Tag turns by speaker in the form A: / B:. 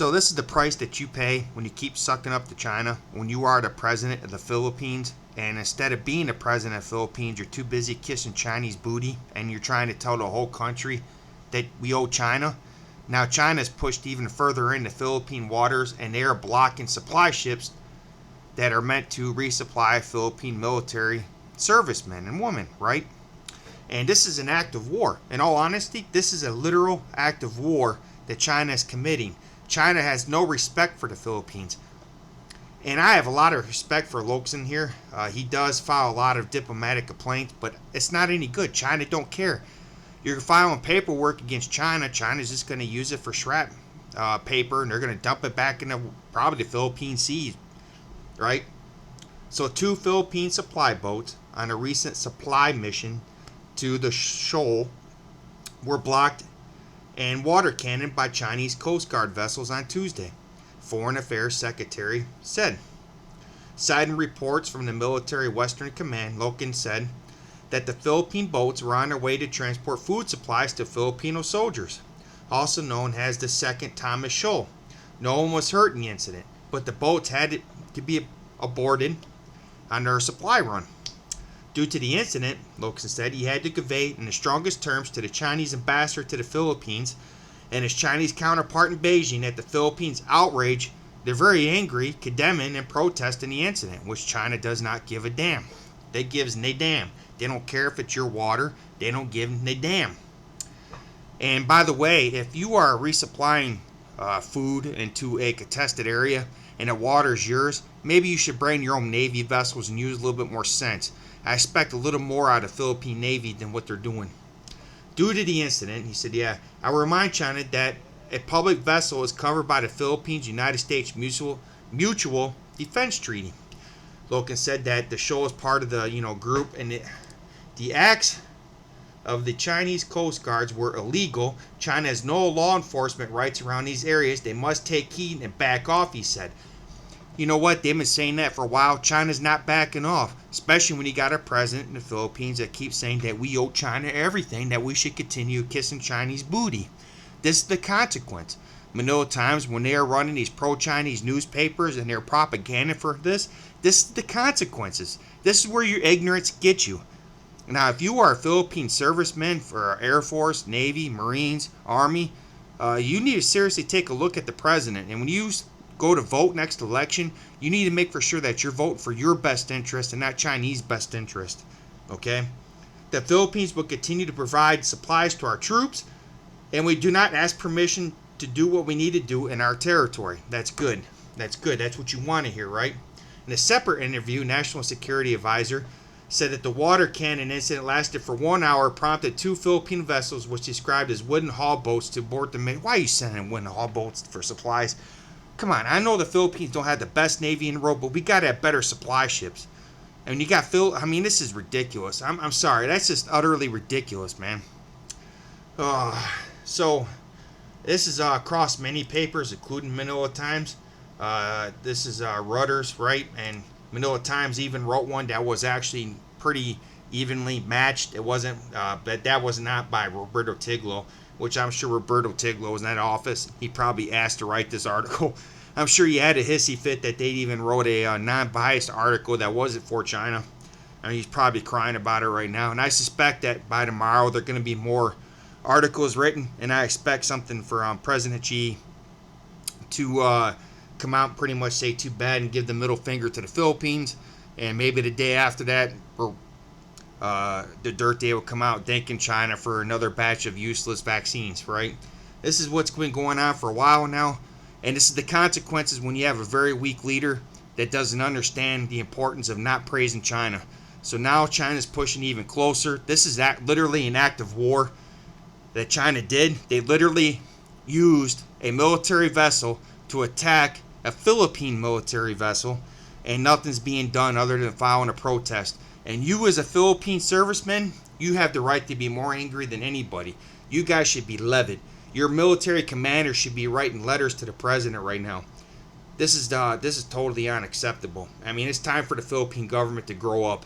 A: So this is the price that you pay when you keep sucking up to China, when you are the president of the Philippines, and instead of being the president of the Philippines, you're too busy kissing Chinese booty, and you're trying to tell the whole country that we owe China. Now China's pushed even further into Philippine waters, and they are blocking supply ships that are meant to resupply Philippine military servicemen and women, right? And this is an act of war. In all honesty, this is a literal act of war that China is committing. China has no respect for the Philippines. And I have a lot of respect for Lokson here. He does file a lot of diplomatic complaints, but it's not any good. China don't care. You're filing paperwork against China. China's just going to use it for scrap paper, and they're going to dump it back into probably the Philippine seas, right? So 2 Philippine supply boats on a recent supply mission to the shoal were blocked and water cannoned by Chinese Coast Guard vessels on Tuesday, Foreign Affairs Secretary said. Citing reports from the Military Western Command, Loken said that the Philippine boats were on their way to transport food supplies to Filipino soldiers, also known as the Second Thomas Shoal. No one was hurt in the incident, but the boats had to be aborted on their supply run. Due to the incident, Lokson said he had to convey in the strongest terms to the Chinese ambassador to the Philippines and his Chinese counterpart in Beijing that the Philippines' outrage, they're very angry, condemning and protesting the incident, which China does not give a damn. They gives a damn. They don't care if it's your water. They don't give a damn. And by the way, if you are resupplying food into a contested area and the water is yours, maybe you should bring your own Navy vessels and use a little bit more sense. I expect a little more out of the Philippine Navy than what they're doing. Due to the incident, he said, I will remind China that a public vessel is covered by the Philippines-United States Mutual Defense Treaty. Loken said that the shoal is part of the group, and the acts of the Chinese Coast Guards were illegal. China has no law enforcement rights around these areas. They must take heed and back off, he said. You know what? They've been saying that for a while. China's not backing off, especially when you got a president in the Philippines that keeps saying that we owe China everything, that we should continue kissing Chinese booty. This is the consequence. Manila Times, when they are running these pro-Chinese newspapers and their propaganda for this is the consequences. This is where your ignorance gets you. Now, if you are a Philippine serviceman for Air Force, Navy, Marines, Army, you need to seriously take a look at the president. And when you go to vote next election, you need to make for sure that you're voting for your best interest and not Chinese best interest. Okay? The Philippines will continue to provide supplies to our troops, and we do not ask permission to do what we need to do in our territory. That's good. That's good. That's what you want to hear, right? In a separate interview, National Security Advisor said that the water cannon incident lasted for 1 hour, prompted 2 Philippine vessels, which described as wooden haul boats, to board the Why are you sending wooden haul boats for supplies? Come on, I know the Philippines don't have the best Navy in the world, but we got to have better supply ships. And you got this is ridiculous. I'm sorry. That's just utterly ridiculous, man. So, this is across many papers, including Manila Times. This is Reuters, right? And Manila Times even wrote one that was actually pretty evenly matched. It wasn't, but that was not by Roberto Tiglo, which I'm sure Roberto Tiglo was in that office. He probably asked to write this article. I'm sure he had a hissy fit that they even wrote a non-biased article that wasn't for China. And he's probably crying about it right now. And I suspect that by tomorrow there are going to be more articles written, and I expect something for President Xi to come out and pretty much say too bad and give the middle finger to the Philippines. And maybe the day after that, the Dirt Day will come out thanking China for another batch of useless vaccines, right? This is what's been going on for a while now, and this is the consequences when you have a very weak leader that doesn't understand the importance of not praising China. So now China's pushing even closer. This is literally an act of war that China did. They literally used a military vessel to attack a Philippine military vessel, and nothing's being done other than filing a protest. And you as a Philippine serviceman, you have the right to be more angry than anybody. You guys should be livid. Your military commander should be writing letters to the president right now. This is totally unacceptable. I mean, it's time for the Philippine government to grow up.